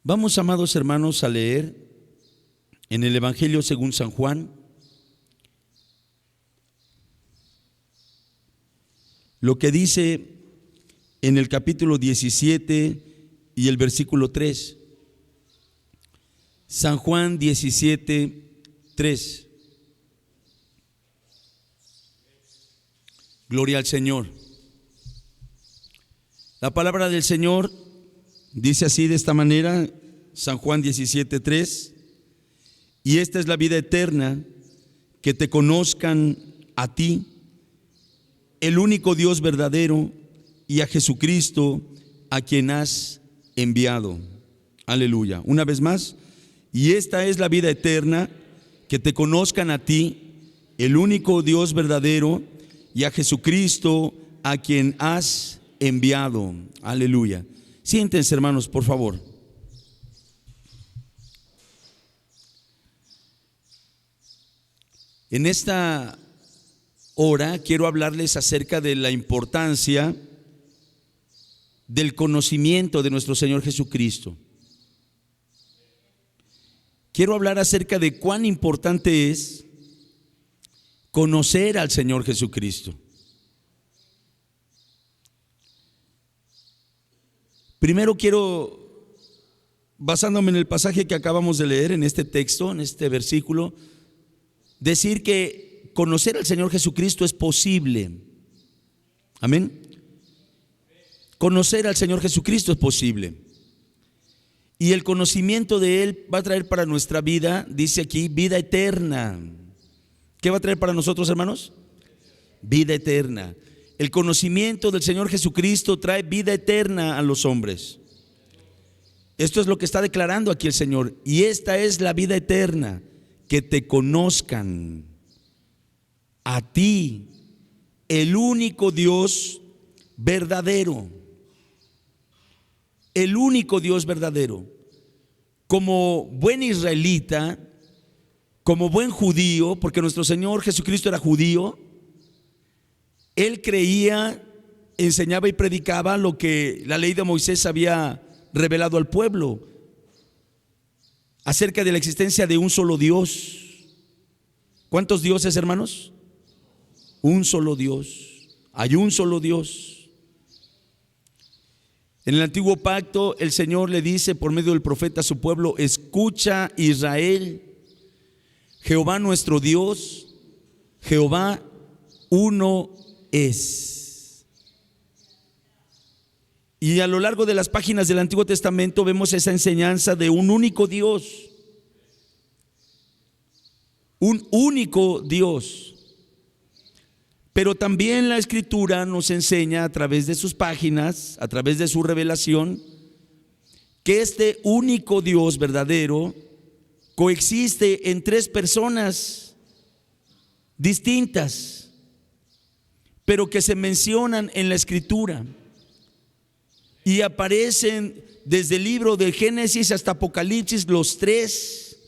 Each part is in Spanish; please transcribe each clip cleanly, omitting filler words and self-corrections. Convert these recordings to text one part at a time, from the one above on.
Vamos, amados hermanos, a leer en el Evangelio según San Juan, lo que dice en el capítulo 17 y el versículo 3. San Juan 17, 3. Gloria al Señor. La palabra del Señor dice así, de esta manera, San Juan 17, 3. Y esta es la vida eterna, que te conozcan a ti, el único Dios verdadero, y a Jesucristo, a quien has enviado. Aleluya. Una vez más. Y esta es la vida eterna, que te conozcan a ti, el único Dios verdadero, y a Jesucristo, a quien has enviado. Aleluya. Siéntense, hermanos, por favor. En esta hora quiero hablarles acerca de la importancia del conocimiento de nuestro Señor Jesucristo. Quiero hablar acerca de cuán importante es conocer al Señor Jesucristo. Primero quiero, basándome en el pasaje que acabamos de leer, en este texto, en este versículo, decir que conocer al Señor Jesucristo es posible. Amén. Conocer al Señor Jesucristo es posible. Y el conocimiento de Él va a traer para nuestra vida, dice aquí, vida eterna. ¿Qué va a traer para nosotros, hermanos? Vida eterna. El conocimiento del Señor Jesucristo trae vida eterna a los hombres. Esto es lo que está declarando aquí el Señor. Y esta es la vida eterna, que te conozcan a ti, el único Dios verdadero. El único Dios verdadero. Como buen israelita, como buen judío, porque nuestro Señor Jesucristo era judío, Él creía, enseñaba y predicaba lo que la ley de Moisés había revelado al pueblo acerca de la existencia de un solo Dios. ¿Cuántos dioses, hermanos? Un solo Dios. Hay un solo Dios. En el antiguo pacto el Señor le dice por medio del profeta a su pueblo: escucha, Israel, Jehová nuestro Dios, Jehová uno es. Y a lo largo de las páginas del Antiguo Testamento vemos esa enseñanza de un único Dios. Un único Dios. Pero también la Escritura nos enseña a través de sus páginas, a través de su revelación, que este único Dios verdadero coexiste en tres personas distintas, pero que se mencionan en la Escritura y aparecen desde el libro de Génesis hasta Apocalipsis los tres.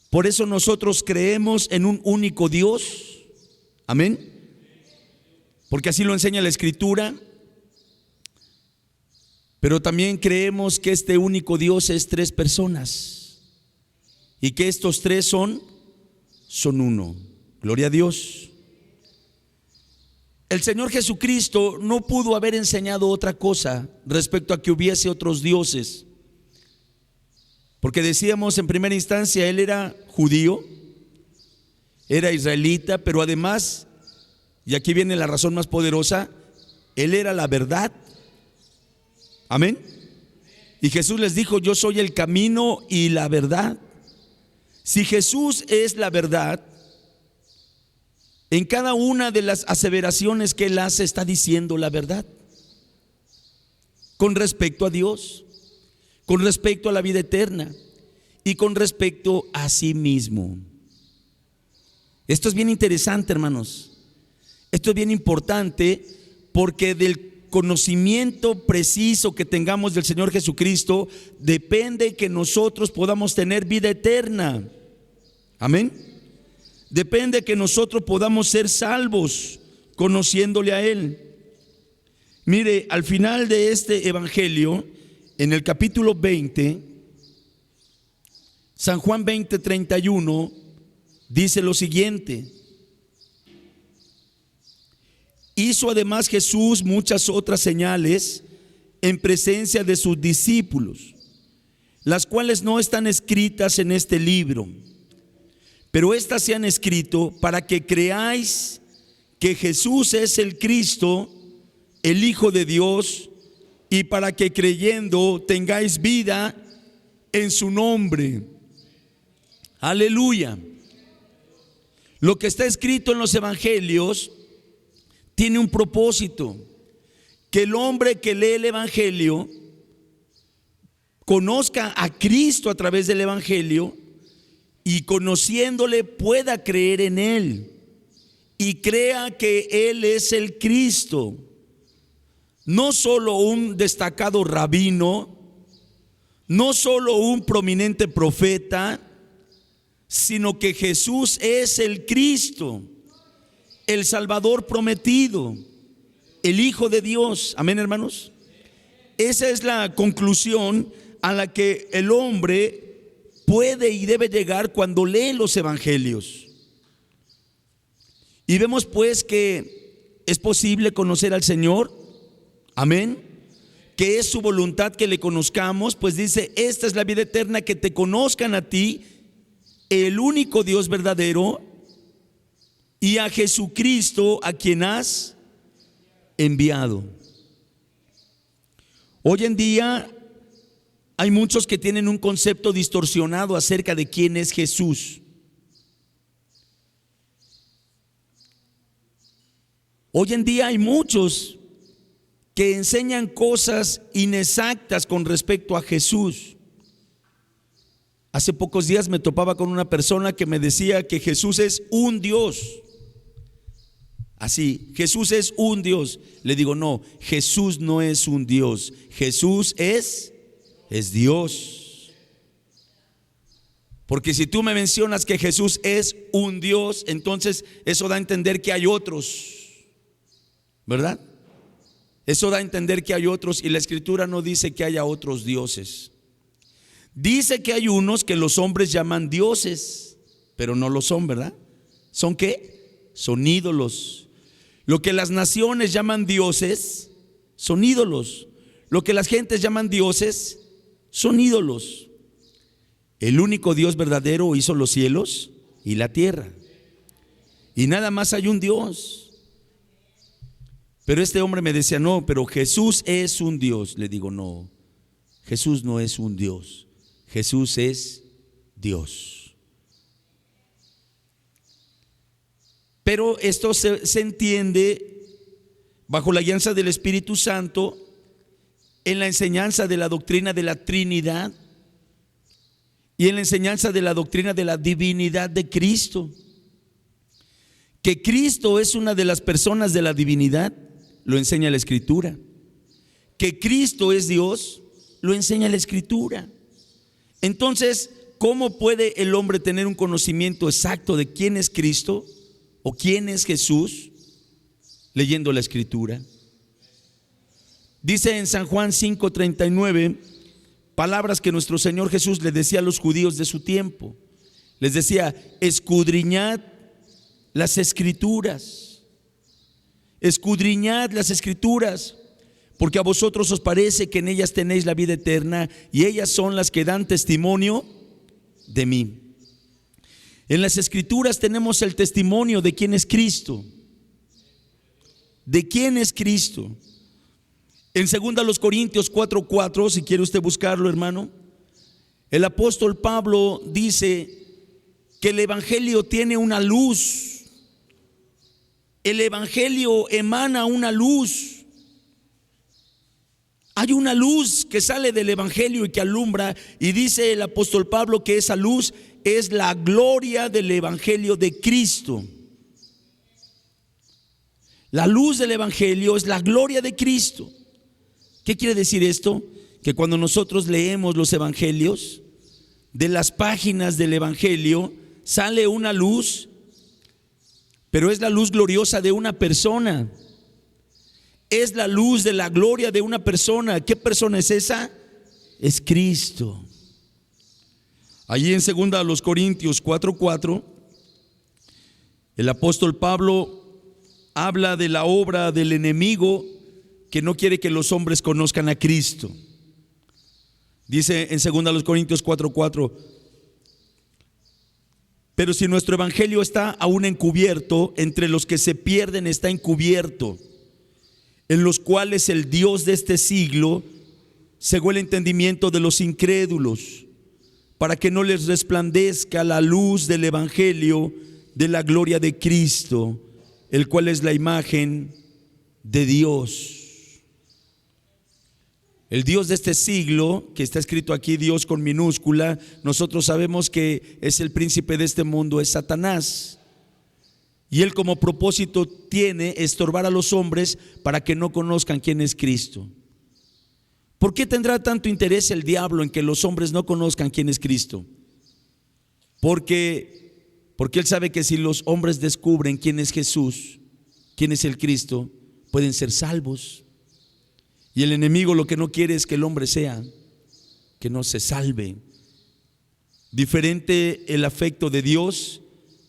Por eso nosotros creemos en un único Dios. Amén. Porque así lo enseña la Escritura. Pero también creemos que este único Dios es tres personas y que estos tres son uno. Gloria a Dios. El Señor Jesucristo no pudo haber enseñado otra cosa respecto a que hubiese otros dioses, porque decíamos en primera instancia, Él era judío, era israelita, pero además, y aquí viene la razón más poderosa, Él era la verdad. Amén. Y Jesús les dijo: yo soy el camino y la verdad. Si Jesús es la verdad, en cada una de las aseveraciones que Él hace está diciendo la verdad con respecto a Dios, con respecto a la vida eterna y con respecto a sí mismo. Esto es bien interesante, hermanos. Esto es bien importante, porque del conocimiento preciso que tengamos del Señor Jesucristo depende que nosotros podamos tener vida eterna. Amén. Depende que nosotros podamos ser salvos conociéndole a Él. Mire, al final de este evangelio, en el capítulo 20, San Juan 20:31, dice lo siguiente: hizo además Jesús muchas otras señales en presencia de sus discípulos, las cuales no están escritas en este libro, pero estas se han escrito para que creáis que Jesús es el Cristo, el Hijo de Dios, y para que creyendo tengáis vida en su nombre. Aleluya. Lo que está escrito en los evangelios tiene un propósito: que el hombre que lee el evangelio conozca a Cristo a través del evangelio y conociéndole pueda creer en él y crea que él es el Cristo, no solo un destacado rabino, no solo un prominente profeta, sino que Jesús es el Cristo, el Salvador prometido, el Hijo de Dios. Amén, hermanos. Esa es la conclusión a la que el hombre puede y debe llegar cuando lee los evangelios. Y vemos pues que es posible conocer al Señor. Amén. Que es su voluntad que le conozcamos, pues dice: esta es la vida eterna, que te conozcan a ti, el único Dios verdadero, y a Jesucristo, a quien has enviado. Hoy en día hay muchos que tienen un concepto distorsionado acerca de quién es Jesús. Hoy en día hay muchos que enseñan cosas inexactas con respecto a Jesús. Hace pocos días me topaba con una persona que me decía que Jesús es un Dios. Así, Jesús es un Dios. Le digo: no, Jesús no es un Dios. Jesús es Dios. Porque si tú me mencionas que Jesús es un Dios, entonces eso da a entender que hay otros, ¿verdad? Eso da a entender que hay otros, y la Escritura no dice que haya otros dioses. Dice que hay unos que los hombres llaman dioses, pero no lo son, ¿verdad? ¿Son qué? Son ídolos. Lo que las naciones llaman dioses son ídolos. Lo que las gentes llaman dioses son ídolos. El único Dios verdadero hizo los cielos y la tierra, y nada más hay un Dios. Pero este hombre me decía: no, pero Jesús es un Dios. Le digo: no, Jesús no es un Dios. Jesús es Dios. Pero esto se entiende bajo la guianza del Espíritu Santo en la enseñanza de la doctrina de la Trinidad y en la enseñanza de la doctrina de la divinidad de Cristo. Que Cristo es una de las personas de la divinidad, lo enseña la Escritura. Que Cristo es Dios, lo enseña la Escritura. Entonces, ¿cómo puede el hombre tener un conocimiento exacto de quién es Cristo o quién es Jesús? Leyendo la Escritura. Dice en San Juan 5:39 palabras que nuestro Señor Jesús le decía a los judíos de su tiempo. Les decía: escudriñad las Escrituras, escudriñad las Escrituras, porque a vosotros os parece que en ellas tenéis la vida eterna, y ellas son las que dan testimonio de mí. En las Escrituras tenemos el testimonio de quién es Cristo. ¿De quién es Cristo? En 2 Corintios 4:4, si quiere usted buscarlo, hermano, el apóstol Pablo dice que el evangelio tiene una luz. El evangelio emana una luz. Hay una luz que sale del evangelio y que alumbra, y dice el apóstol Pablo que esa luz es la gloria del evangelio de Cristo. La luz del evangelio es la gloria de Cristo. ¿Qué quiere decir esto? Que cuando nosotros leemos los evangelios, de las páginas del evangelio sale una luz, pero es la luz gloriosa de una persona. Es la luz de la gloria de una persona. ¿Qué persona es esa? es Cristo. Allí en 2 Corintios 4:4, el apóstol Pablo habla de la obra del enemigo que no quiere que los hombres conozcan a Cristo. Dice en 2 Corintios 4:4: pero si nuestro evangelio está aún encubierto, entre los que se pierden está encubierto, en los cuales el Dios de este siglo cegó el entendimiento de los incrédulos, para que no les resplandezca la luz del evangelio de la gloria de Cristo, el cual es la imagen de Dios. El Dios de este siglo, que está escrito aquí Dios con minúscula, nosotros sabemos que es el príncipe de este mundo, es Satanás. Y él como propósito tiene estorbar a los hombres para que no conozcan quién es Cristo. ¿Por qué tendrá tanto interés el diablo en que los hombres no conozcan quién es Cristo? Porque él sabe que si los hombres descubren quién es Jesús, quién es el Cristo, pueden ser salvos. Y el enemigo lo que no quiere es que el hombre que no se salve. Diferente el afecto de Dios,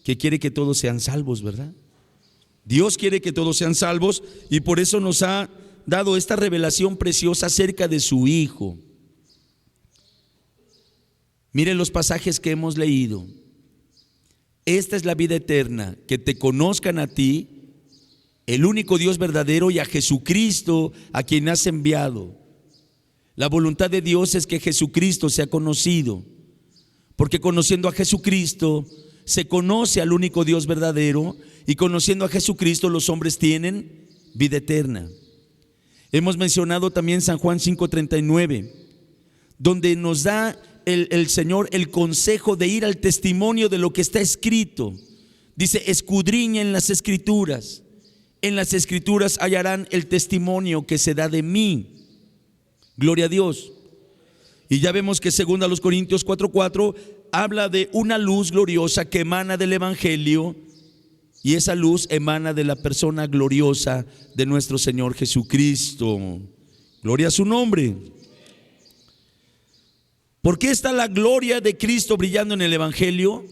que quiere que todos sean salvos, ¿verdad? Dios quiere que todos sean salvos y por eso nos ha dado esta revelación preciosa acerca de su Hijo. Miren los pasajes que hemos leído. Esta es la vida eterna, que te conozcan a ti, el único Dios verdadero, y a Jesucristo, a quien has enviado. La voluntad de Dios es que Jesucristo sea conocido, porque conociendo a Jesucristo se conoce al único Dios verdadero, y conociendo a Jesucristo los hombres tienen vida eterna. Hemos mencionado también San Juan 5:39, donde nos da el Señor el consejo de ir al testimonio de lo que está escrito. Dice: escudriñen las Escrituras, en las Escrituras hallarán el testimonio que se da de mí. Gloria a Dios. Y ya vemos que 2 Corintios 4:4 habla de una luz gloriosa que emana del evangelio, y esa luz emana de la persona gloriosa de nuestro Señor Jesucristo. Gloria a su nombre. ¿Por qué está la gloria de Cristo brillando en el evangelio?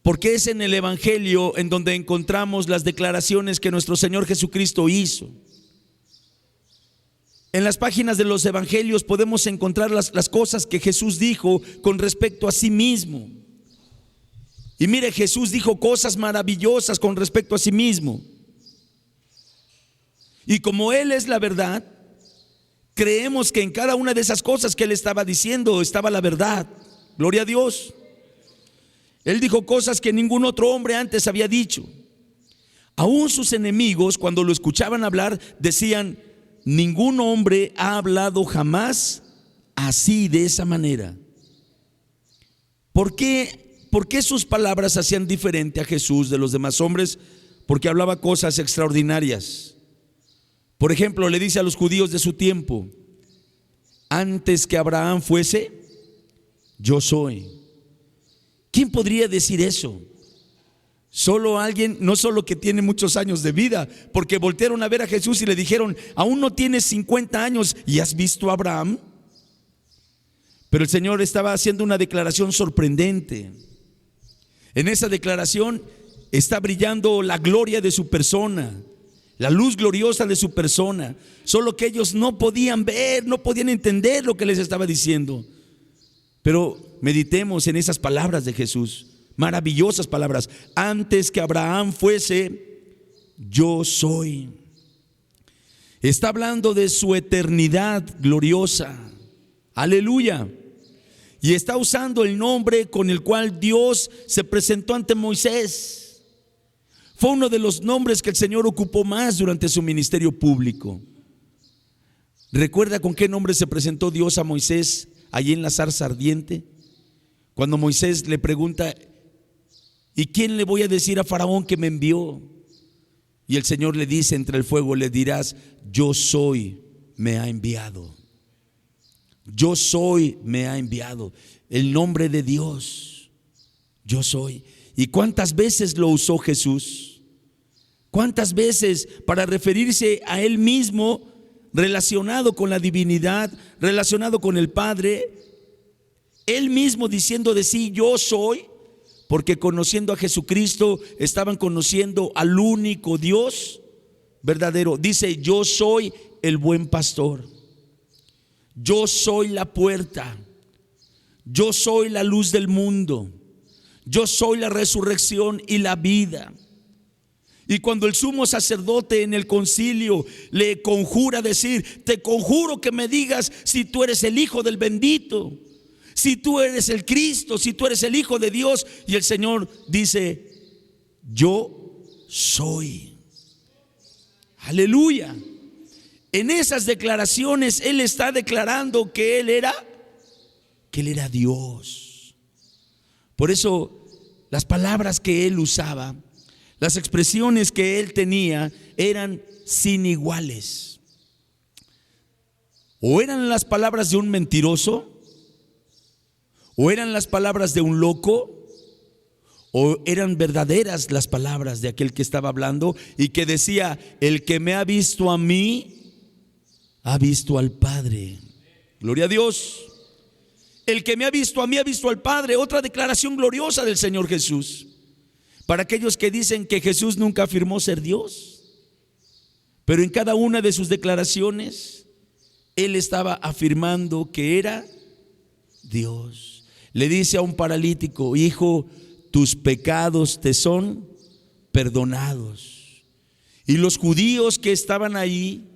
Porque es en el evangelio en donde encontramos las declaraciones que nuestro Señor Jesucristo hizo. En las páginas de los evangelios podemos encontrar las cosas que Jesús dijo con respecto a sí mismo. Y mire, Jesús dijo cosas maravillosas con respecto a sí mismo. Y como Él es la verdad, creemos que en cada una de esas cosas que Él estaba diciendo estaba la verdad. Gloria a Dios. Él dijo cosas que ningún otro hombre antes había dicho. Aún sus enemigos, cuando lo escuchaban hablar, decían: ningún hombre ha hablado jamás así, de esa manera. ¿Por qué sus palabras hacían diferente a Jesús de los demás hombres? Porque hablaba cosas extraordinarias. Por ejemplo, le dice a los judíos de su tiempo: antes que Abraham fuese, yo soy. ¿Quién podría decir eso? Solo alguien, no solo que tiene muchos años de vida, porque voltearon a ver a Jesús y le dijeron: aún no tienes 50 años y has visto a Abraham. Pero el Señor estaba haciendo una declaración sorprendente. En esa declaración está brillando la gloria de su persona, la luz gloriosa de su persona. Solo que ellos no podían ver, no podían entender lo que les estaba diciendo. Pero meditemos en esas palabras de Jesús, maravillosas palabras: antes que Abraham fuese, yo soy. Está hablando de su eternidad gloriosa. Aleluya. Y está usando el nombre con el cual Dios se presentó ante Moisés. Fue uno de los nombres que el Señor ocupó más durante su ministerio público. ¿Recuerda con qué nombre se presentó Dios a Moisés allí en la zarza ardiente? Cuando Moisés le pregunta: ¿y quién le voy a decir a Faraón que me envió? Y el Señor le dice: entre el fuego le dirás: yo soy, me ha enviado. Yo soy, me ha enviado. El nombre de Dios, yo soy. ¿Y cuántas veces lo usó Jesús? ¿Cuántas veces para referirse a Él mismo relacionado con la divinidad, relacionado con el Padre, Él mismo diciendo de sí, yo soy, porque conociendo a Jesucristo estaban conociendo al único Dios verdadero. Dice, yo soy el buen pastor, yo soy la puerta, yo soy la luz del mundo, yo soy la resurrección y la vida. Y cuando el sumo sacerdote en el concilio le conjura decir, te conjuro que me digas si tú eres el Hijo del bendito, si tú eres el Cristo, si tú eres el Hijo de Dios, y el Señor dice, yo soy. Aleluya. En esas declaraciones Él está declarando que Él era Dios. Por eso las palabras que Él usaba, las expresiones que Él tenía eran sin iguales. O eran las palabras de un mentiroso, o eran las palabras de un loco, o eran verdaderas las palabras de aquel que estaba hablando y que decía, el que me ha visto a mí, ha visto al Padre. Gloria a Dios. El que me ha visto a mí, ha visto al Padre. Otra declaración gloriosa del Señor Jesús. Para aquellos que dicen que Jesús nunca afirmó ser Dios, pero en cada una de sus declaraciones Él estaba afirmando que era Dios. Le dice a un paralítico, hijo, tus pecados te son perdonados. Y los judíos que estaban ahí,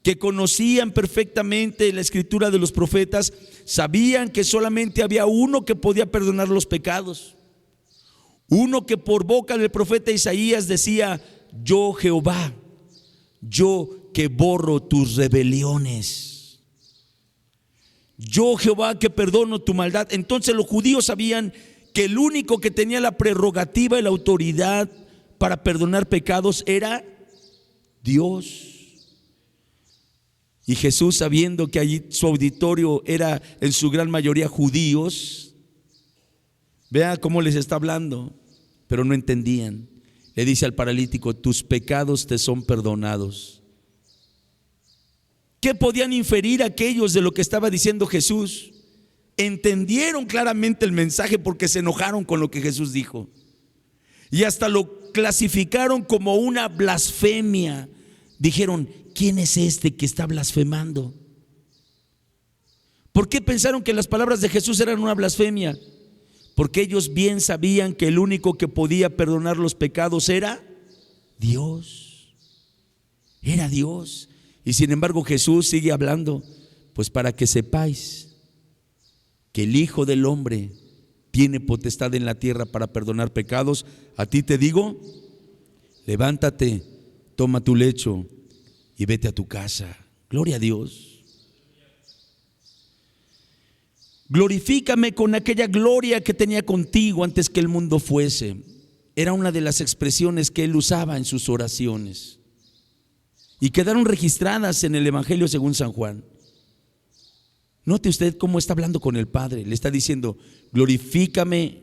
que conocían perfectamente la escritura de los profetas, sabían que solamente había uno que podía perdonar los pecados. Uno que por boca del profeta Isaías decía, yo Jehová, yo que borro tus rebeliones, yo Jehová que perdono tu maldad. Entonces los judíos sabían que el único que tenía la prerrogativa y la autoridad para perdonar pecados era Dios. Y Jesús, sabiendo que allí su auditorio era en su gran mayoría judíos, vea cómo les está hablando, pero no entendían. Le dice al paralítico, tus pecados te son perdonados. ¿Qué podían inferir aquellos de lo que estaba diciendo Jesús? Entendieron claramente el mensaje porque se enojaron con lo que Jesús dijo. Y hasta lo clasificaron como una blasfemia. Dijeron, ¿quién es este que está blasfemando? ¿Por qué pensaron que las palabras de Jesús eran una blasfemia? Porque ellos bien sabían que el único que podía perdonar los pecados era Dios. Era Dios. Y sin embargo Jesús sigue hablando, pues para que sepáis que el Hijo del Hombre tiene potestad en la tierra para perdonar pecados. A ti te digo, levántate, toma tu lecho y vete a tu casa. Gloria a Dios. Glorifícame con aquella gloria que tenía contigo antes que el mundo fuese. Era una de las expresiones que Él usaba en sus oraciones y quedaron registradas en el Evangelio según San Juan. Note usted cómo está hablando con el Padre. Le está diciendo, glorifícame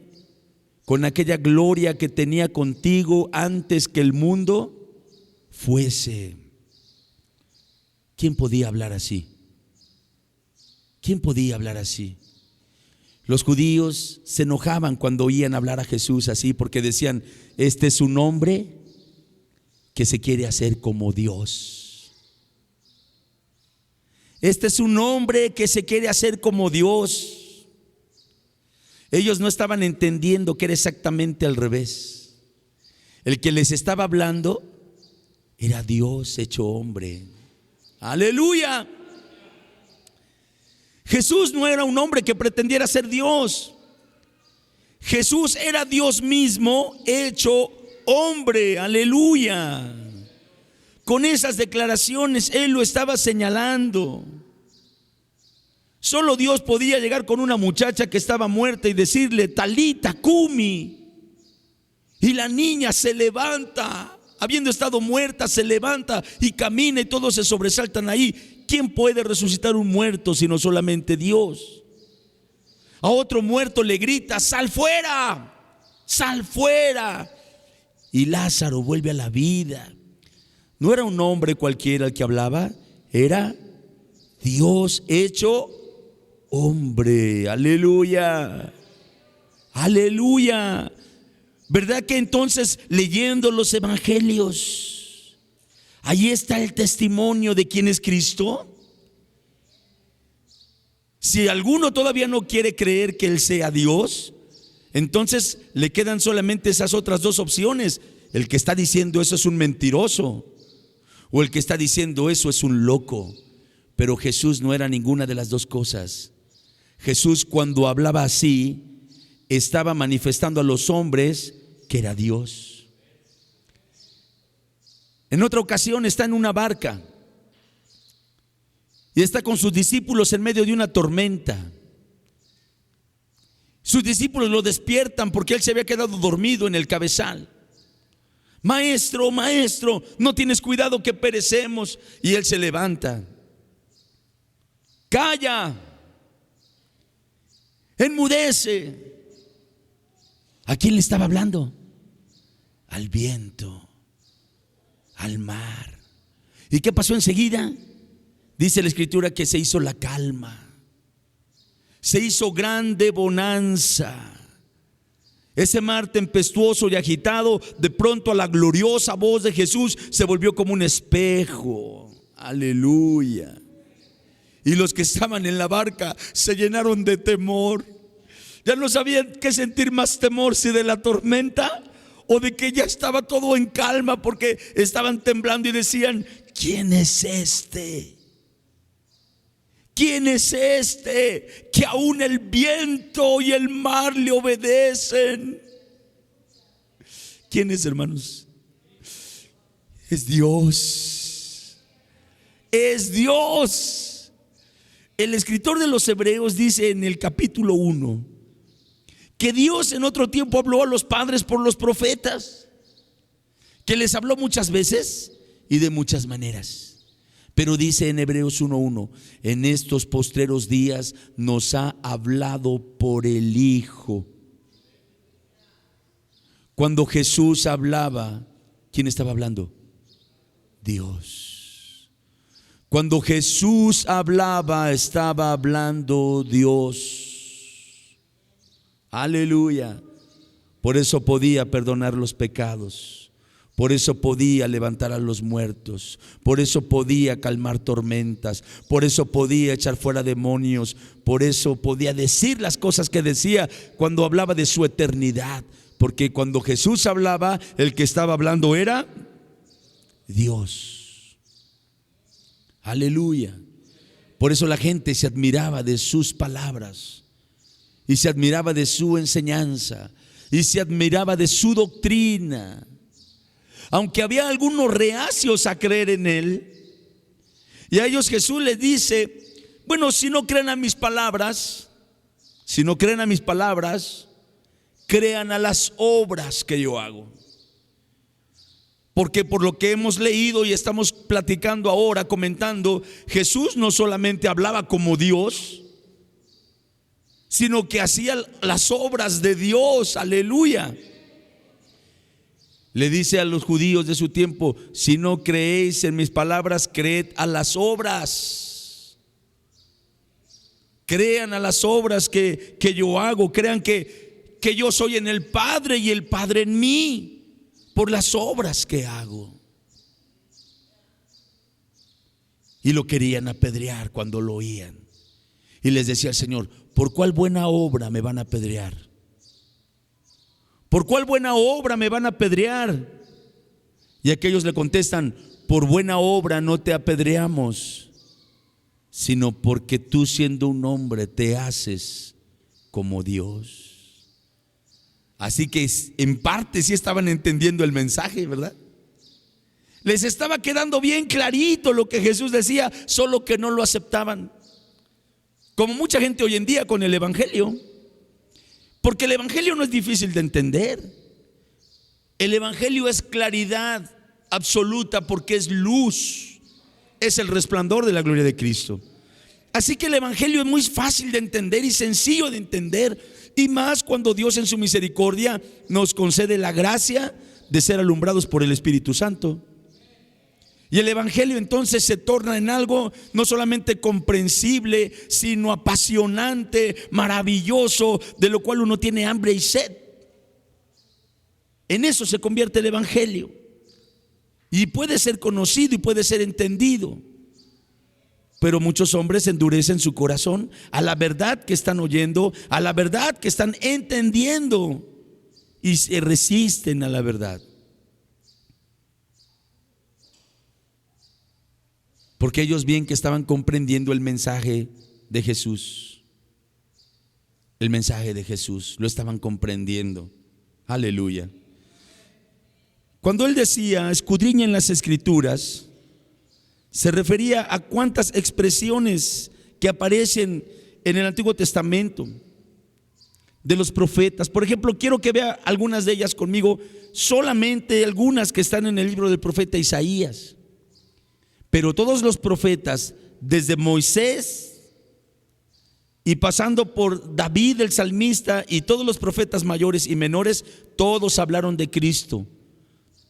con aquella gloria que tenía contigo antes que el mundo fuese. ¿Quién podía hablar así? ¿Quién podía hablar así? Los judíos se enojaban cuando oían hablar a Jesús así, porque decían, este es un hombre que se quiere hacer como Dios. Este es un hombre que se quiere hacer como Dios. Ellos no estaban entendiendo que era exactamente al revés. El que les estaba hablando era Dios hecho hombre. Aleluya. Jesús no era un hombre que pretendiera ser Dios. Jesús era Dios mismo hecho hombre. Aleluya. Con esas declaraciones Él lo estaba señalando. Solo Dios podía llegar con una muchacha que estaba muerta y decirle, Talita cumi. Y la niña se levanta, habiendo estado muerta, se levanta y camina y todos se sobresaltan ahí. ¿Quién puede resucitar un muerto sino solamente Dios? A otro muerto le grita, sal fuera, sal fuera. Y Lázaro vuelve a la vida. No era un hombre cualquiera el que hablaba, era Dios hecho hombre. Aleluya, aleluya. ¿Verdad que entonces, leyendo los evangelios, ahí está el testimonio de quién es Cristo? Si alguno todavía no quiere creer que Él sea Dios, entonces le quedan solamente esas otras dos opciones. El que está diciendo eso es un mentiroso, o el que está diciendo eso es un loco. Pero Jesús no era ninguna de las dos cosas. Jesús, cuando hablaba así, estaba manifestando a los hombres que era Dios. En otra ocasión está en una barca y está con sus discípulos en medio de una tormenta. Sus discípulos lo despiertan porque él se había quedado dormido en el cabezal. Maestro, maestro, no tienes cuidado que perecemos. Y él se levanta. Calla, enmudece. ¿A quién le estaba hablando? Al viento, al mar. ¿Y qué pasó enseguida? Dice la escritura que se hizo la calma. Se hizo grande bonanza. Ese mar tempestuoso y agitado, de pronto a la gloriosa voz de Jesús se volvió como un espejo. Aleluya. Y los que estaban en la barca se llenaron de temor. Ya no sabían qué sentir más temor, si de la tormenta o de que ya estaba todo en calma, porque estaban temblando y decían: ¿quién es este? ¿Quién es este que aún el viento y el mar le obedecen? ¿Quién es, hermanos? Es Dios. Es Dios. El escritor de los Hebreos dice en el capítulo 1 que Dios en otro tiempo habló a los padres por los profetas, que les habló muchas veces y de muchas maneras. Pero dice en Hebreos 1:1, en estos postreros días nos ha hablado por el Hijo. Cuando Jesús hablaba, ¿quién estaba hablando? Dios. Cuando Jesús hablaba, estaba hablando Dios. Aleluya. Por eso podía perdonar los pecados. Por eso podía levantar a los muertos. Por eso podía calmar tormentas. Por eso podía echar fuera demonios. Por eso podía decir las cosas que decía cuando hablaba de su eternidad. Porque cuando Jesús hablaba, el que estaba hablando era Dios. Aleluya. Por eso la gente se admiraba de sus palabras. Y se admiraba de su enseñanza. Y se admiraba de su doctrina. Aunque había algunos reacios a creer en él. Y a ellos Jesús les dice: bueno, si no creen a mis palabras, crean a las obras que yo hago. Porque por lo que hemos leído y estamos platicando ahora, comentando, Jesús no solamente hablaba como Dios, sino que hacía las obras de Dios. Aleluya. Le dice a los judíos de su tiempo: si no creéis en mis palabras, creed a las obras. Crean a las obras que yo hago. Crean que yo soy en el Padre y el Padre en mí, por las obras que hago. Y lo querían apedrear cuando lo oían. Y les decía el Señor: ¿por cuál buena obra me van a apedrear? ¿Por cuál buena obra me van a apedrear? Y aquellos le contestan: por buena obra no te apedreamos, sino porque tú, siendo un hombre, te haces como Dios. Así que en parte sí estaban entendiendo el mensaje, ¿verdad? Les estaba quedando bien clarito lo que Jesús decía, solo que no lo aceptaban. Como mucha gente hoy en día con el evangelio. Porque el evangelio no es difícil de entender. El evangelio es claridad absoluta, porque es luz, es el resplandor de la gloria de Cristo. Así que el evangelio es muy fácil de entender y sencillo de entender, y más cuando Dios en su misericordia nos concede la gracia de ser alumbrados por el Espíritu Santo. Y el evangelio entonces se torna en algo no solamente comprensible, sino apasionante, maravilloso, de lo cual uno tiene hambre y sed. En eso se convierte el evangelio. Y puede ser conocido y puede ser entendido. Pero muchos hombres endurecen su corazón a la verdad que están oyendo, a la verdad que están entendiendo, y se resisten a la verdad. Porque ellos bien que estaban comprendiendo el mensaje de Jesús. El mensaje de Jesús, lo estaban comprendiendo. Aleluya. Cuando él decía, escudriñen las escrituras, se refería a cuántas expresiones que aparecen en el Antiguo Testamento de los profetas. Por ejemplo, quiero que vea algunas de ellas conmigo, solamente algunas que están en el libro del profeta Isaías. Pero todos los profetas, desde Moisés y pasando por David el salmista y todos los profetas mayores y menores, todos hablaron de Cristo.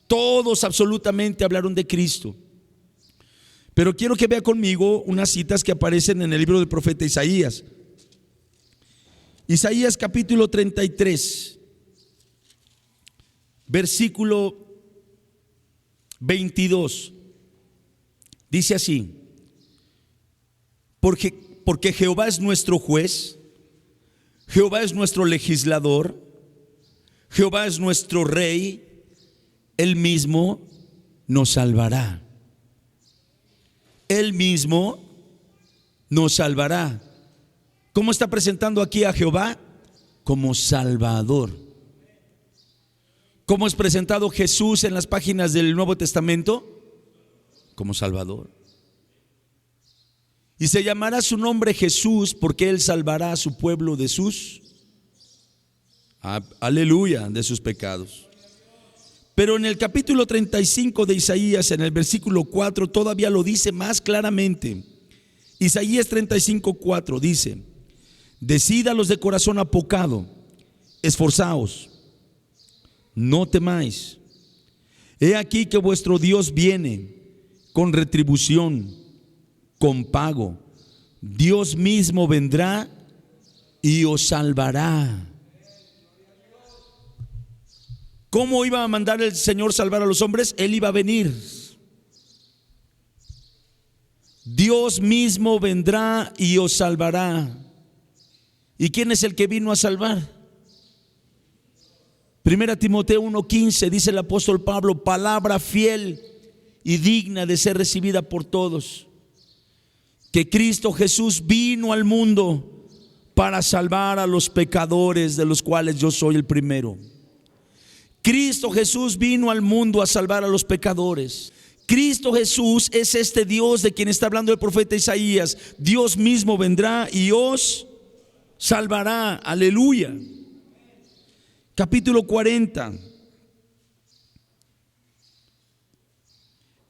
Todos absolutamente hablaron de Cristo. Pero quiero que vea conmigo unas citas que aparecen en el libro del profeta Isaías. Isaías capítulo 33, versículo 22. Dice así: porque Jehová es nuestro juez, Jehová es nuestro legislador, Jehová es nuestro rey, Él mismo nos salvará. Él mismo nos salvará. ¿Cómo está presentando aquí a Jehová? Como Salvador. ¿Cómo es presentado Jesús en las páginas del Nuevo Testamento? Como Salvador. Y se llamará su nombre Jesús, porque Él salvará a su pueblo de sus, aleluya, de sus pecados. Pero en el capítulo 35 de Isaías, en el versículo 4, todavía lo dice más claramente. Isaías 35:4 dice: decid a los de corazón apocado, esforzaos, no temáis. He aquí que vuestro Dios viene con retribución, con pago. Dios mismo vendrá y os salvará. ¿Cómo iba a mandar el Señor salvar a los hombres? Él iba a venir. Dios mismo vendrá y os salvará. ¿Y quién es el que vino a salvar? Primera Timoteo 1:15 dice el apóstol Pablo: palabra fiel y digna de ser recibida por todos, que Cristo Jesús vino al mundo para salvar a los pecadores, de los cuales yo soy el primero. Cristo Jesús vino al mundo a salvar a los pecadores. Cristo Jesús es este Dios de quien está hablando el profeta Isaías. Dios mismo vendrá y os salvará. Aleluya. Capítulo 40.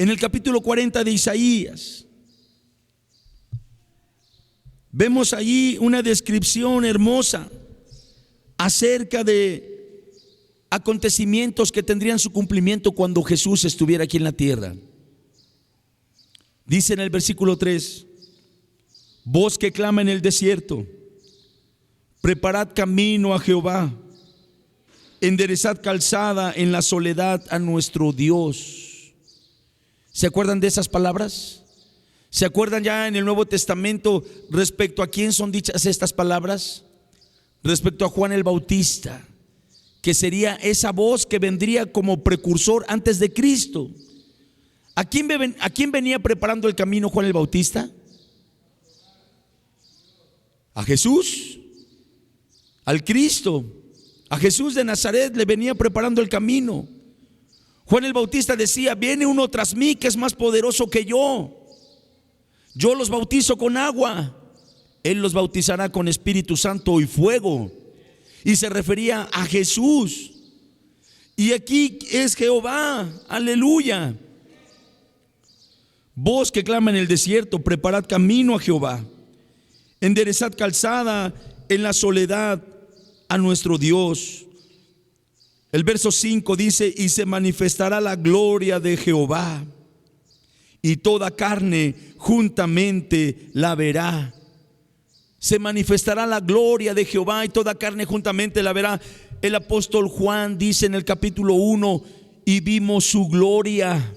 En el capítulo 40 de Isaías vemos allí una descripción hermosa acerca de acontecimientos que tendrían su cumplimiento cuando Jesús estuviera aquí en la tierra. Dice en el versículo 3: voz que clama en el desierto, preparad camino a Jehová, enderezad calzada en la soledad a nuestro Dios. ¿Se acuerdan de esas palabras? ¿Se acuerdan ya en el Nuevo Testamento respecto a quién son dichas estas palabras? Respecto a Juan el Bautista, que sería esa voz que vendría como precursor antes de Cristo. ¿A quién venía preparando el camino Juan el Bautista? A Jesús, al Cristo, a Jesús de Nazaret le venía preparando el camino. Juan el Bautista decía: viene uno tras mí que es más poderoso que yo. Yo los bautizo con agua, Él los bautizará con Espíritu Santo y fuego. Y se refería a Jesús. Y aquí es Jehová, aleluya. Voz que clama en el desierto, preparad camino a Jehová, enderezad calzada en la soledad a nuestro Dios. El verso 5 dice: y se manifestará la gloria de Jehová, y toda carne juntamente la verá. Se manifestará la gloria de Jehová y toda carne juntamente la verá. El apóstol Juan dice en el capítulo 1, y vimos su gloria.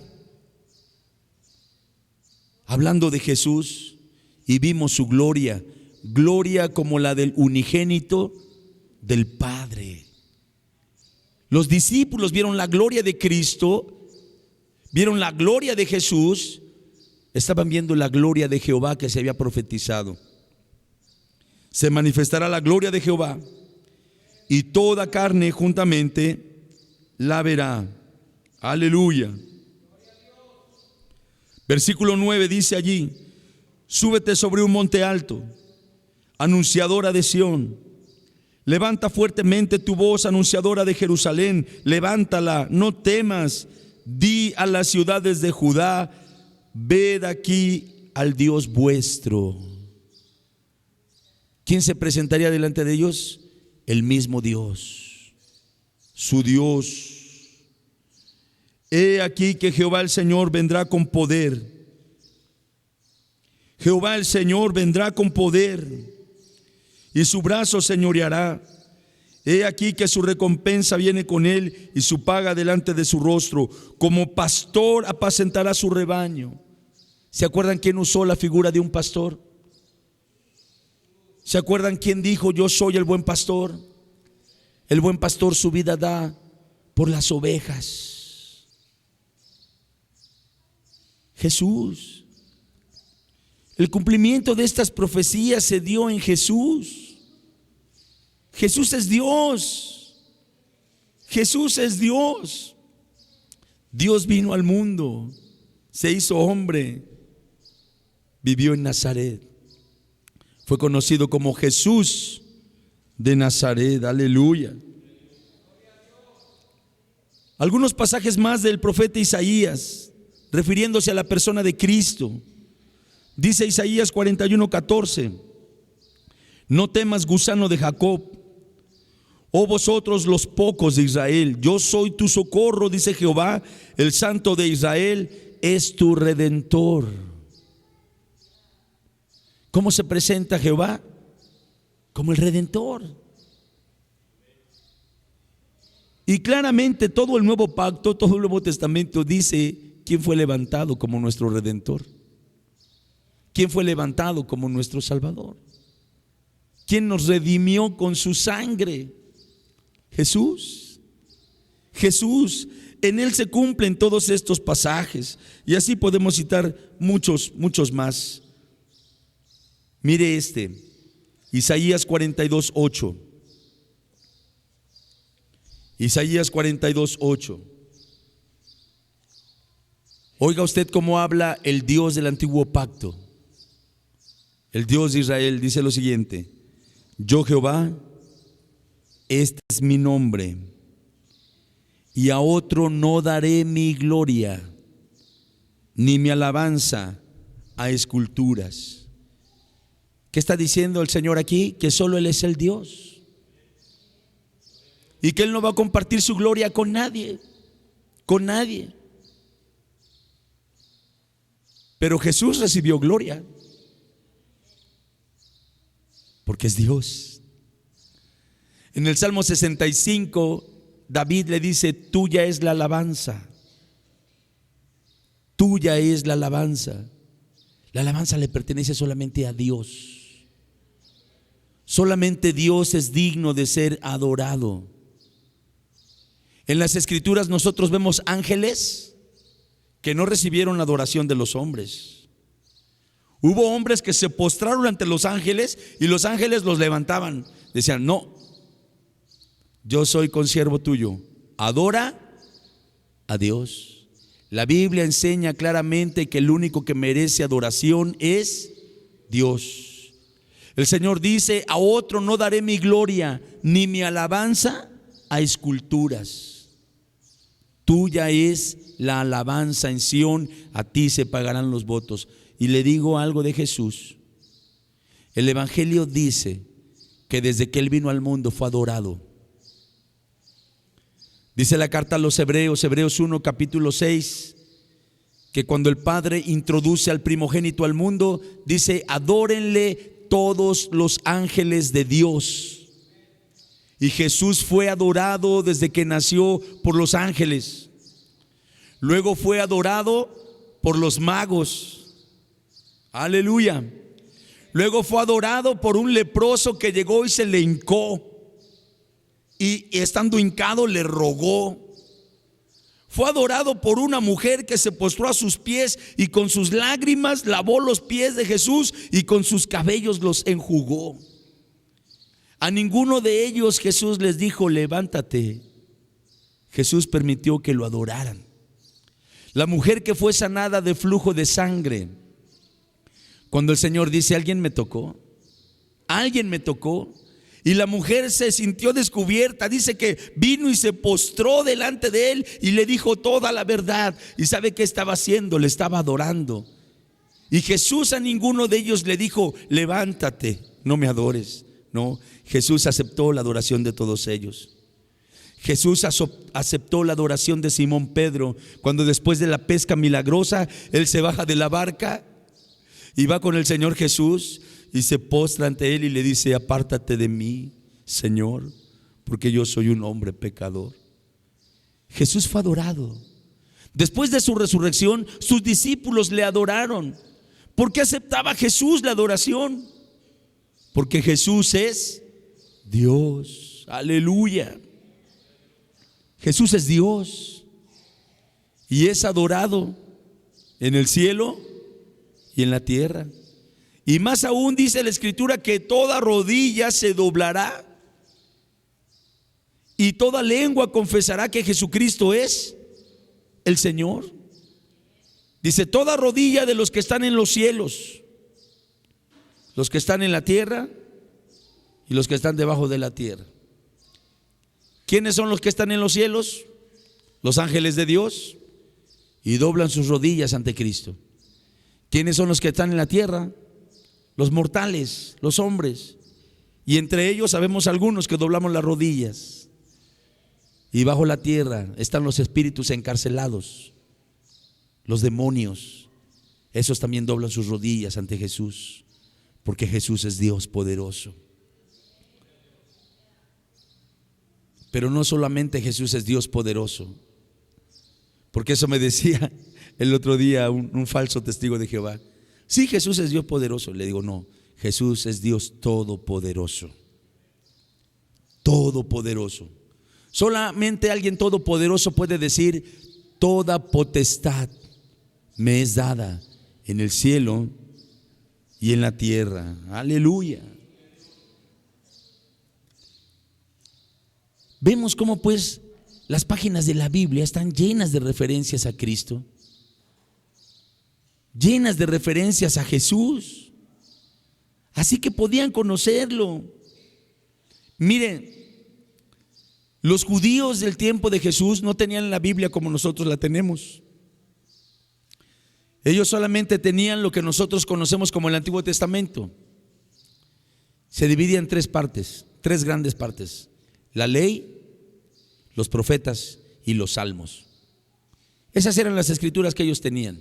Hablando de Jesús, y vimos su gloria, gloria como la del unigénito del Padre. Los discípulos vieron la gloria de Cristo, vieron la gloria de Jesús, estaban viendo la gloria de Jehová que se había profetizado. Se manifestará la gloria de Jehová y toda carne juntamente la verá. Aleluya. Versículo 9 dice allí: súbete sobre un monte alto, anunciadora de Sión. Levanta fuertemente tu voz, anunciadora de Jerusalén. Levántala, no temas. Di a las ciudades de Judá: ved aquí al Dios vuestro. ¿Quién se presentaría delante de ellos? El mismo Dios, su Dios. He aquí que Jehová el Señor vendrá con poder. Jehová el Señor vendrá con poder, y su brazo señoreará. He aquí que su recompensa viene con él, y su paga delante de su rostro. Como pastor apacentará su rebaño. ¿Se acuerdan quién usó la figura de un pastor? ¿Se acuerdan quién dijo: yo soy el buen pastor? El buen pastor su vida da por las ovejas. Jesús. El cumplimiento de estas profecías se dio en Jesús. Jesús es Dios. Jesús es Dios. Dios vino al mundo, se hizo hombre, vivió en Nazaret. Fue conocido como Jesús de Nazaret. Aleluya. Algunos pasajes más del profeta Isaías, refiriéndose a la persona de Cristo. Dice Isaías 41:14: no temas, gusano de Jacob, oh vosotros los pocos de Israel, yo soy tu socorro, dice Jehová, el Santo de Israel es tu Redentor. ¿Cómo se presenta Jehová? Como el Redentor. Y claramente todo el Nuevo Pacto, todo el Nuevo Testamento dice quién fue levantado como nuestro Redentor, quién fue levantado como nuestro Salvador, quién nos redimió con su sangre. Jesús. Jesús. En él se cumplen todos estos pasajes, y así podemos citar muchos más. Mire Isaías 42:8. Isaías 42:8. Oiga usted cómo habla el Dios del antiguo pacto. El Dios de Israel dice lo siguiente: yo Jehová, este es mi nombre, y a otro no daré mi gloria, ni mi alabanza a esculturas. ¿Qué está diciendo el Señor aquí? Que solo Él es el Dios, y que Él no va a compartir su gloria con nadie, con nadie. Pero Jesús recibió gloria porque es Dios. En el Salmo 65, David le dice: tuya es la alabanza, tuya es la alabanza. La alabanza le pertenece solamente a Dios. Solamente Dios es digno de ser adorado. En las Escrituras nosotros vemos ángeles que no recibieron la adoración de los hombres. Hubo hombres que se postraron ante los ángeles y los ángeles los levantaban. Decían: no, yo soy consiervo tuyo, adora a Dios. La Biblia enseña claramente que el único que merece adoración es Dios. El Señor dice: a otro no daré mi gloria, ni mi alabanza a esculturas. Tuya es la alabanza en Sión, a ti se pagarán los votos. Y le digo algo de Jesús. El Evangelio dice que desde que Él vino al mundo fue adorado. Dice la carta a los Hebreos, Hebreos 1, capítulo 6, que cuando el Padre introduce al primogénito al mundo, dice: adórenle todos los ángeles de Dios. Y Jesús fue adorado desde que nació por los ángeles. Luego fue adorado por los magos. Aleluya. Luego fue adorado por un leproso que llegó y se le hincó. Y estando hincado le rogó. Fue adorado por una mujer que se postró a sus pies y con sus lágrimas lavó los pies de Jesús y con sus cabellos los enjugó. A ninguno de ellos Jesús les dijo: levántate. Jesús permitió que lo adoraran. La mujer que fue sanada de flujo de sangre, cuando el Señor dice: alguien me tocó, alguien me tocó, y la mujer se sintió descubierta, dice que vino y se postró delante de él y le dijo toda la verdad. ¿Y sabe qué estaba haciendo? Le estaba adorando. Y Jesús a ninguno de ellos le dijo: levántate, no me adores. No, Jesús aceptó la adoración de todos ellos. Jesús aceptó la adoración de Simón Pedro, cuando después de la pesca milagrosa, él se baja de la barca y va con el Señor Jesús y se postra ante él y le dice: apártate de mí, Señor, porque yo soy un hombre pecador. Jesús fue adorado. Después de su resurrección, sus discípulos le adoraron. ¿Por qué aceptaba Jesús la adoración? Porque Jesús es Dios. Aleluya. Jesús es Dios y es adorado en el cielo y en la tierra. Y más aún dice la Escritura que toda rodilla se doblará y toda lengua confesará que Jesucristo es el Señor. Dice: toda rodilla de los que están en los cielos, los que están en la tierra y los que están debajo de la tierra. ¿Quiénes son los que están en los cielos? Los ángeles de Dios, y doblan sus rodillas ante Cristo. ¿Quiénes son los que están en la tierra? Los mortales, los hombres. Y entre ellos sabemos algunos que doblamos las rodillas. Y bajo la tierra están los espíritus encarcelados, los demonios. Esos también doblan sus rodillas ante Jesús, porque Jesús es Dios poderoso. Pero no solamente Jesús es Dios poderoso, porque eso me decía el otro día un falso testigo de Jehová: sí, Jesús es Dios poderoso. Le digo: no, Jesús es Dios todopoderoso. Todopoderoso. Solamente alguien todopoderoso puede decir: toda potestad me es dada en el cielo y en la tierra. Aleluya. Vemos cómo pues las páginas de la Biblia están llenas de referencias a Cristo, llenas de referencias a Jesús, así que podían conocerlo. Miren, los judíos del tiempo de Jesús no tenían la Biblia como nosotros la tenemos. Ellos solamente tenían lo que nosotros conocemos como el Antiguo Testamento. Se dividía en tres partes, tres grandes partes: la ley, los profetas y los salmos. Esas eran las escrituras que ellos tenían.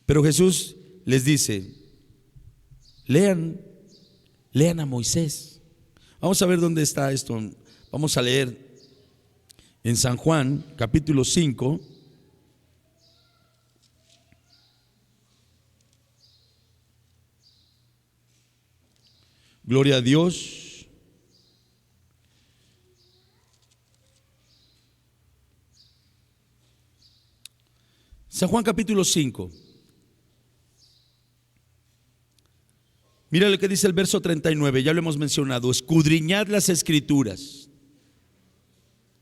Pero Jesús les dice: lean a Moisés. Vamos a ver dónde está esto. Vamos a leer en San Juan capítulo 5. Gloria a Dios. San Juan capítulo 5. Mira lo que dice el verso 39, ya lo hemos mencionado: escudriñad las escrituras.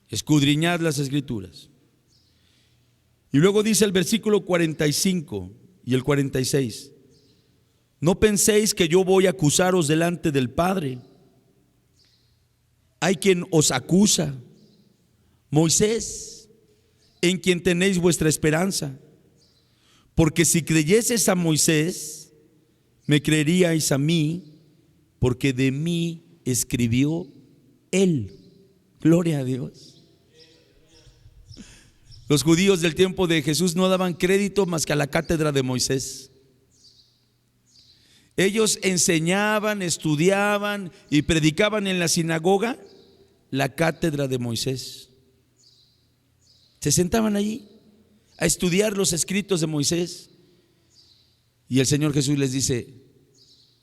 Escudriñad las escrituras. Y luego dice el versículo 45 y el 46: no penséis que yo voy a acusaros delante del Padre. Hay quien os acusa, Moisés, en quien tenéis vuestra esperanza. Porque si creyeseis a Moisés, me creeríais a mí, porque de mí escribió él. Gloria a Dios. Los judíos del tiempo de Jesús no daban crédito más que a la cátedra de Moisés. Ellos enseñaban, estudiaban y predicaban en la sinagoga la cátedra de Moisés. Se sentaban allí a estudiar los escritos de Moisés. Y el Señor Jesús les dice: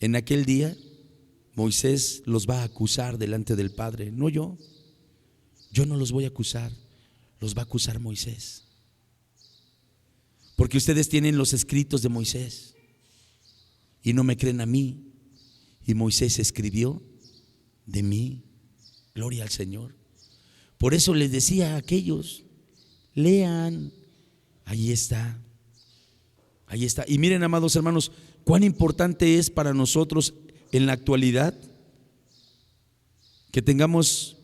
en aquel día Moisés los va a acusar delante del Padre, no yo. Yo no los voy a acusar, los va a acusar Moisés. Porque ustedes tienen los escritos de Moisés y no me creen a mí. Y Moisés escribió de mí. Gloria al Señor. Por eso les decía a aquellos: lean. Ahí está. Ahí está. Y miren, amados hermanos, cuán importante es para nosotros en la actualidad que tengamos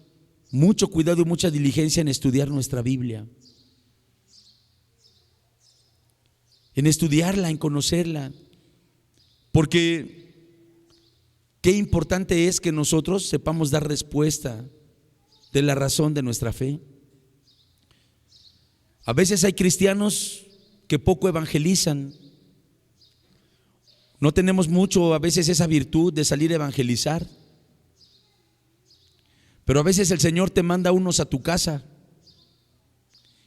mucho cuidado y mucha diligencia en estudiar nuestra Biblia, en estudiarla, en conocerla. Porque qué importante es que nosotros sepamos dar respuesta de la razón de nuestra fe. A veces hay cristianos que poco evangelizan. No tenemos mucho a veces esa virtud de salir a evangelizar. Pero a veces el Señor te manda unos a tu casa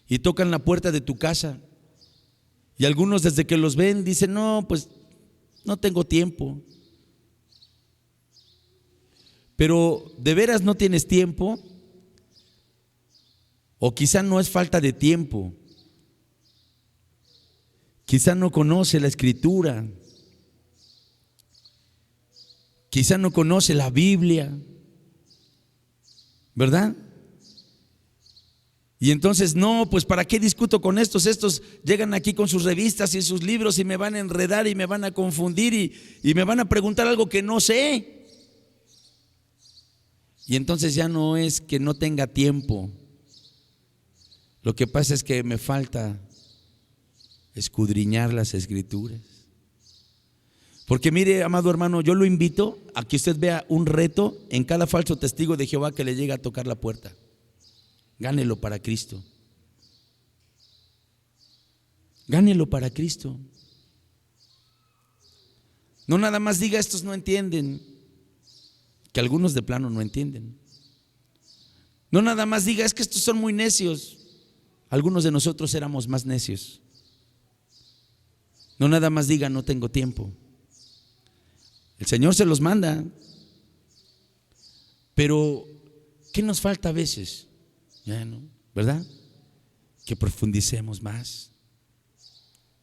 y tocan la puerta de tu casa. Y algunos desde que los ven dicen: no, pues no tengo tiempo. Pero ¿de veras no tienes tiempo? O quizá no es falta de tiempo. Quizá no conoce la Escritura. Quizá no conoce la Biblia, ¿verdad? Y entonces, no, pues ¿para qué discuto con estos? Estos llegan aquí con sus revistas y sus libros y me van a enredar y me van a confundir y me van a preguntar algo que no sé. Y entonces ya no es que no tenga tiempo. Lo que pasa es que me falta escudriñar las Escrituras. Porque mire, amado hermano, yo lo invito a que usted vea un reto en cada falso testigo de Jehová que le llegue a tocar la puerta. Gánelo para Cristo. Gánelo para Cristo. No nada más diga: estos no entienden, que algunos de plano no entienden. No nada más diga: es que estos son muy necios. Algunos de nosotros éramos más necios. No nada más diga: no tengo tiempo. El Señor se los manda. Pero ¿qué nos falta a veces? Ya no, ¿verdad? Que profundicemos más,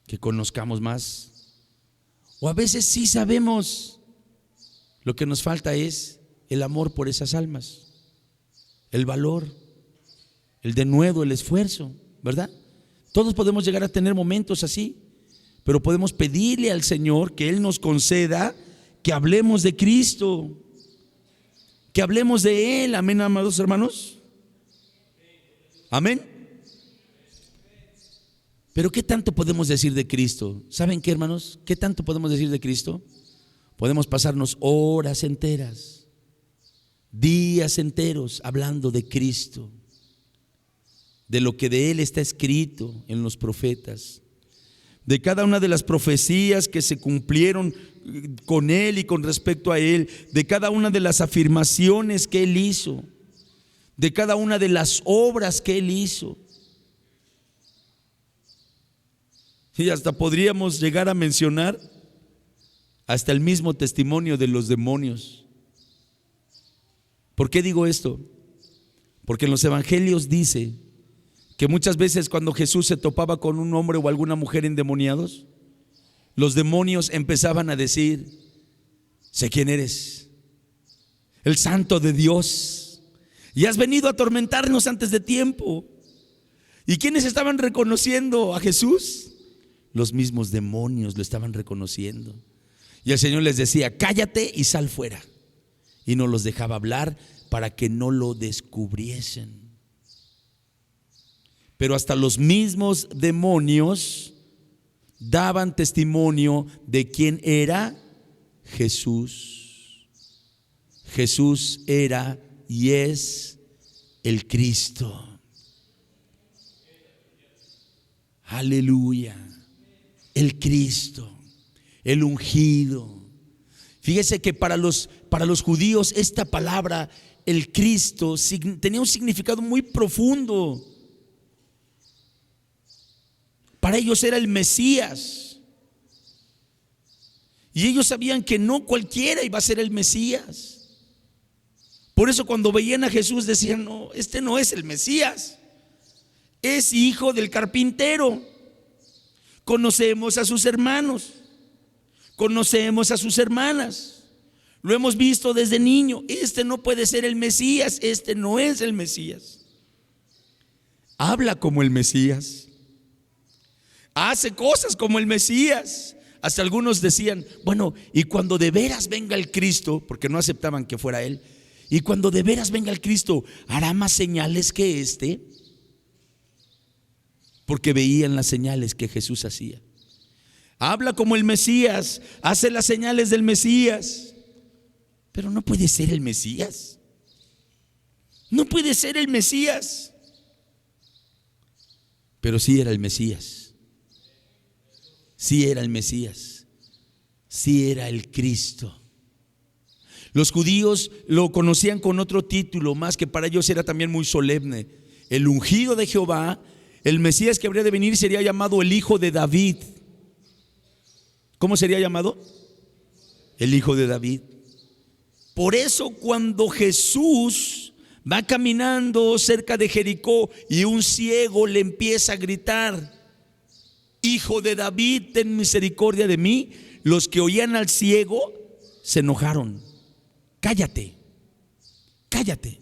que conozcamos más. O a veces sí sabemos. Lo que nos falta es el amor por esas almas, el valor, el denuedo, el esfuerzo, ¿verdad? Todos podemos llegar a tener momentos así, pero podemos pedirle al Señor que Él nos conceda que hablemos de Cristo, que hablemos de Él. Amén, amados hermanos. Amén. Pero ¿qué tanto podemos decir de Cristo? ¿Saben qué, hermanos? ¿Qué tanto podemos decir de Cristo? Podemos pasarnos horas enteras, días enteros hablando de Cristo, de lo que de Él está escrito en los profetas, de cada una de las profecías que se cumplieron con Él y con respecto a Él, de cada una de las afirmaciones que Él hizo, de cada una de las obras que Él hizo. Y hasta podríamos llegar a mencionar hasta el mismo testimonio de los demonios. ¿Por qué digo esto? Porque en los evangelios dice que muchas veces cuando Jesús se topaba con un hombre o alguna mujer endemoniados, los demonios empezaban a decir: sé quién eres, el Santo de Dios, y has venido a atormentarnos antes de tiempo. ¿Y quiénes estaban reconociendo a Jesús? Los mismos demonios lo estaban reconociendo. Y el Señor les decía: cállate y sal fuera. Y no los dejaba hablar para que no lo descubriesen. Pero hasta los mismos demonios daban testimonio de quién era Jesús. Jesús era y es el Cristo. Aleluya. El Cristo, el ungido. Fíjese que para los judíos esta palabra, el Cristo, tenía un significado muy profundo. Para ellos era el Mesías. Y ellos sabían que no cualquiera iba a ser el Mesías. Por eso cuando veían a Jesús decían: no, este no es el Mesías, es hijo del carpintero. Conocemos a sus hermanos, conocemos a sus hermanas, lo hemos visto desde niño. Este no puede ser el Mesías, este no es el Mesías. Habla como el Mesías, hace cosas como el Mesías. Hasta algunos decían: bueno, y cuando de veras venga el Cristo, porque no aceptaban que fuera él, y cuando de veras venga el Cristo, ¿hará más señales que este? Porque veían las señales que Jesús hacía. Habla como el Mesías, hace las señales del Mesías, pero no puede ser el Mesías. No puede ser el Mesías. Pero sí era el Mesías. Sí era el Mesías. Sí era el Cristo. Los judíos lo conocían con otro título, más que para ellos era también muy solemne: el ungido de Jehová. El Mesías que habría de venir sería llamado el Hijo de David. ¿Cómo sería llamado? El Hijo de David. Por eso cuando Jesús va caminando cerca de Jericó y un ciego le empieza a gritar: Hijo de David, ten misericordia de mí, los que oían al ciego se enojaron: cállate, cállate.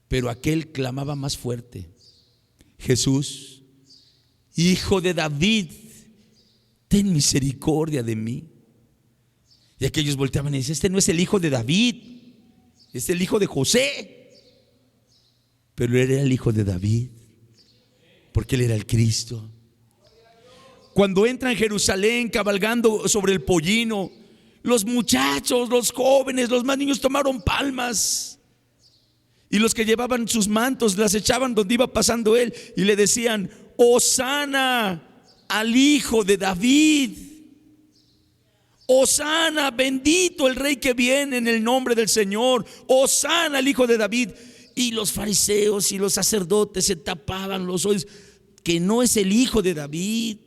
Pero aquel clamaba más fuerte: Jesús, Hijo de David, ten misericordia de mí. Y aquellos volteaban y decían: este no es el hijo de David, es el hijo de José. Pero él era el hijo de David, porque él era el Cristo. Cuando entra en Jerusalén cabalgando sobre el pollino, los muchachos, los jóvenes, los más niños tomaron palmas. Y los que llevaban sus mantos las echaban donde iba pasando él y le decían: Hosana al Hijo de David. Hosana, bendito el Rey que viene en el nombre del Señor. Hosana al Hijo de David. Y los fariseos y los sacerdotes se tapaban los oídos: que no es el Hijo de David,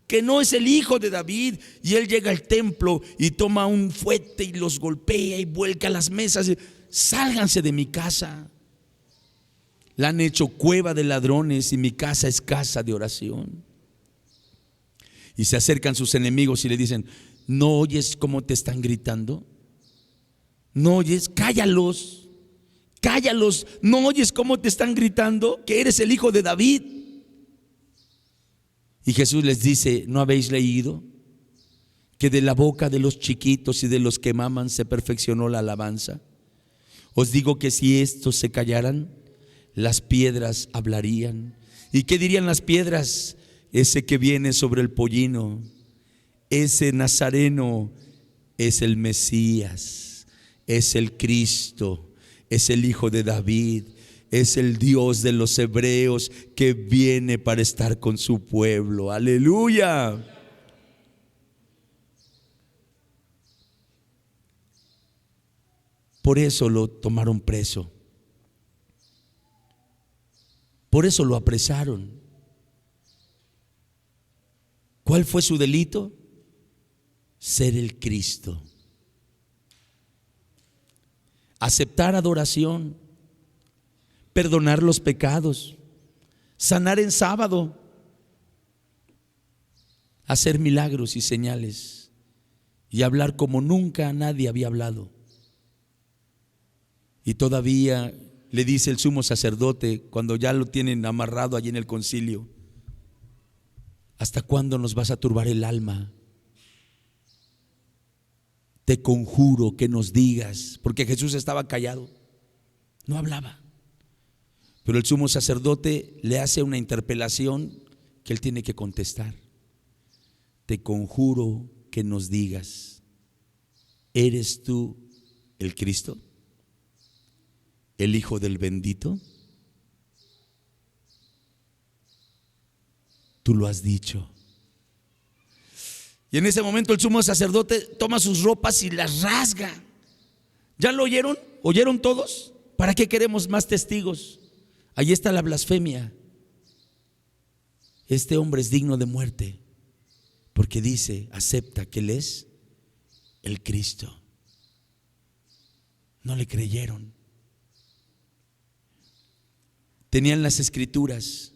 que no es el Hijo de David. Y él llega al templo y toma un fuete y los golpea y vuelca las mesas. Sálganse de mi casa. La han hecho cueva de ladrones y mi casa es casa de oración. Y se acercan sus enemigos y le dicen: ¿no oyes cómo te están gritando? ¿No oyes? Cállalos, cállalos. ¿No oyes cómo te están gritando que eres el Hijo de David? Y Jesús les dice: ¿no habéis leído que de la boca de los chiquitos y de los que maman se perfeccionó la alabanza? Os digo que si estos se callaran, las piedras hablarían. ¿Y qué dirían las piedras? Ese que viene sobre el pollino, ese nazareno, es el Mesías, es el Cristo, es el Hijo de David, es el Dios de los hebreos que viene para estar con su pueblo. Aleluya. Por eso lo tomaron preso. Por eso lo apresaron. ¿Cuál fue su delito? Ser el Cristo. Aceptar adoración, perdonar los pecados, sanar en sábado, hacer milagros y señales y hablar como nunca nadie había hablado. Y todavía le dice el sumo sacerdote, cuando ya lo tienen amarrado allí en el concilio: ¿hasta cuándo nos vas a turbar el alma? Te conjuro que nos digas. Porque Jesús estaba callado, no hablaba. Pero el sumo sacerdote le hace una interpelación que él tiene que contestar. Te conjuro que nos digas: ¿eres tú el Cristo, el Hijo del bendito? tú lo has dicho. Y en ese momento el sumo sacerdote toma sus ropas y las rasga. ¿Ya lo oyeron? ¿Oyeron todos? ¿Para qué queremos más testigos? Ahí está la blasfemia. Este hombre es digno de muerte porque dice, acepta que Él es el Cristo. No le creyeron. Tenían las escrituras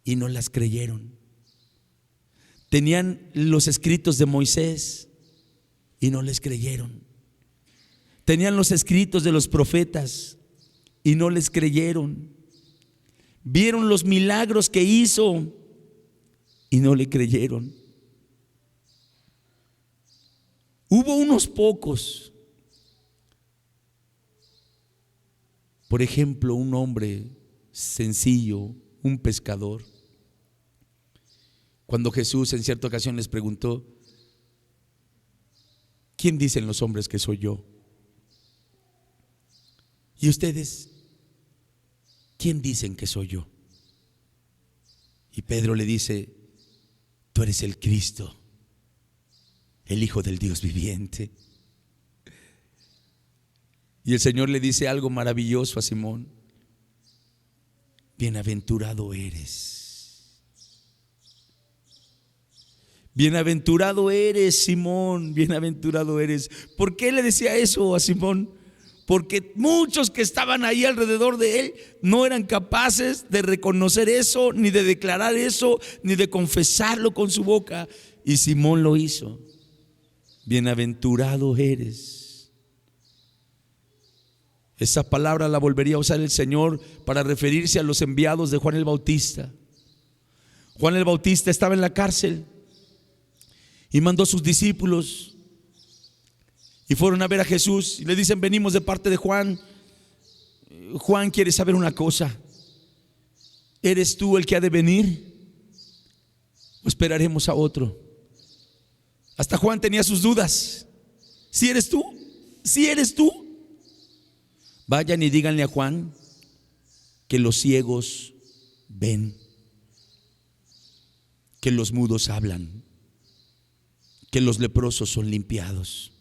y no las creyeron. Tenían los escritos de Moisés y no les creyeron. Tenían los escritos de los profetas y no les creyeron. Vieron los milagros que hizo y no le creyeron. Hubo unos pocos. Por ejemplo, un hombre sencillo, un pescador. Cuando Jesús en cierta ocasión les preguntó, ¿quién dicen los hombres que soy yo? ¿Y ustedes? ¿Quién dicen que soy yo? Y Pedro le dice, tú eres el Cristo, el Hijo del Dios viviente. Y el Señor le dice algo maravilloso a Simón. Bienaventurado eres. Bienaventurado eres, Simón, bienaventurado eres. ¿Por qué le decía eso a Simón? Porque muchos que estaban ahí alrededor de él no eran capaces de reconocer eso, ni de declarar eso, ni de confesarlo con su boca. Y Simón lo hizo. Bienaventurado eres. Esa palabra la volvería a usar el Señor para referirse a los enviados de Juan el Bautista. Juan el Bautista estaba en la cárcel y mandó a sus discípulos y fueron a ver a Jesús y le dicen, venimos de parte de Juan. Juan quiere saber una cosa. ¿Eres tú el que ha de venir o esperaremos a otro? Hasta Juan tenía sus dudas. ¿Si eres tú? ¿Si eres tú? Vayan y díganle a Juan que los ciegos ven, que los mudos hablan, que los leprosos son limpiados.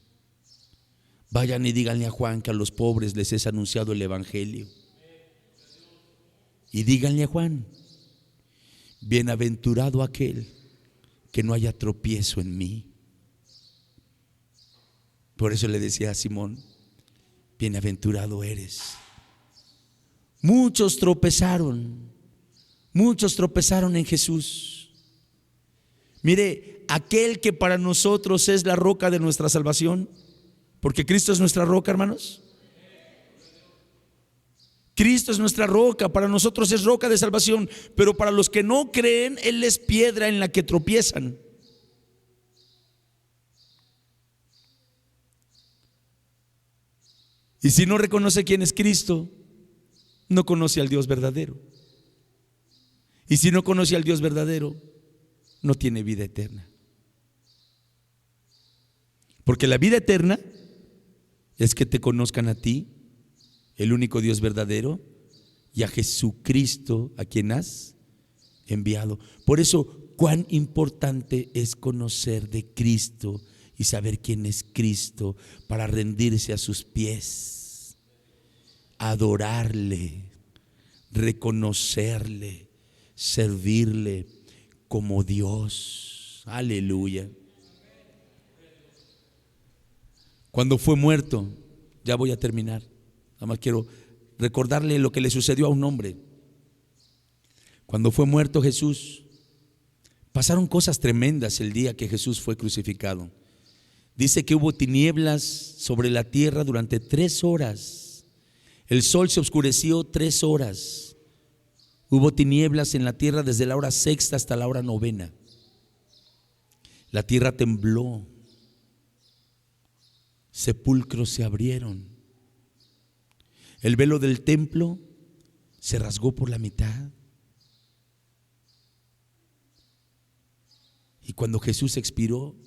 Vayan y díganle a Juan que a los pobres les es anunciado el evangelio. Y díganle a Juan, bienaventurado aquel que no haya tropiezo en mí. Por eso le decía a Simón, bienaventurado eres. Muchos tropezaron en Jesús. Mire, aquel que para nosotros es la roca de nuestra salvación, porque Cristo es nuestra roca, hermanos. Cristo es nuestra roca, para nosotros es roca de salvación, pero para los que no creen, Él es piedra en la que tropiezan. Y si no reconoce quién es Cristo, no conoce al Dios verdadero. Y si no conoce al Dios verdadero, no tiene vida eterna. Porque la vida eterna es que te conozcan a ti, el único Dios verdadero, y a Jesucristo, a quien has enviado. Por eso, cuán importante es conocer de Cristo y saber quién es Cristo para rendirse a sus pies, adorarle, reconocerle, servirle como Dios. Aleluya. Cuando fue muerto, ya voy a terminar, nada más quiero recordarle lo que le sucedió a un hombre. Cuando fue muerto Jesús, pasaron cosas tremendas el día que Jesús fue crucificado. Dice que hubo tinieblas sobre la tierra durante 3 horas. El sol se oscureció 3 horas. Hubo tinieblas en la tierra desde la hora 6ª hasta la hora 9ª. La tierra tembló. Sepulcros se abrieron. El velo del templo se rasgó por la mitad. Y cuando Jesús expiró,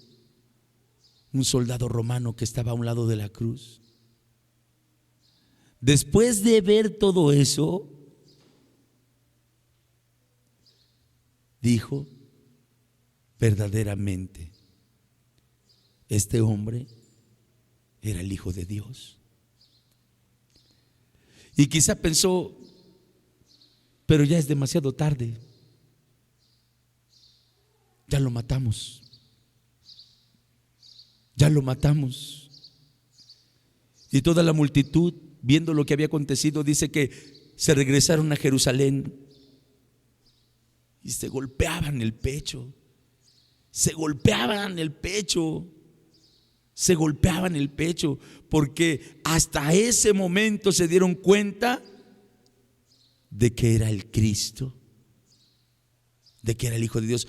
un soldado romano que estaba a un lado de la cruz, después de ver todo eso, dijo: verdaderamente, este hombre era el Hijo de Dios. Y quizá pensó: pero ya es demasiado tarde, ya lo matamos, ya lo matamos. Y toda la multitud, viendo lo que había acontecido, dice que se regresaron a Jerusalén y se golpeaban el pecho, se golpeaban el pecho, se golpeaban el pecho, porque hasta ese momento se dieron cuenta de que era el Cristo, de que era el Hijo de Dios.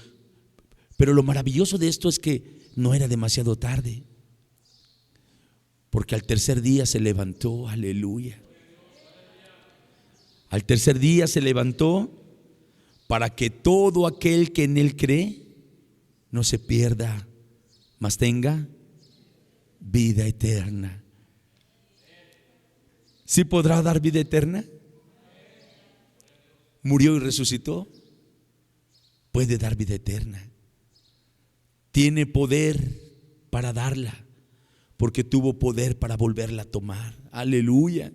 Pero lo maravilloso de esto es que no era demasiado tarde, porque al tercer día se levantó. Aleluya. Al tercer día se levantó para que todo aquel que en Él cree no se pierda, mas tenga vida eterna. ¿Sí podrá dar vida eterna? Murió y resucitó. Puede dar vida eterna. Tiene poder para darla, porque tuvo poder para volverla a tomar. Aleluya.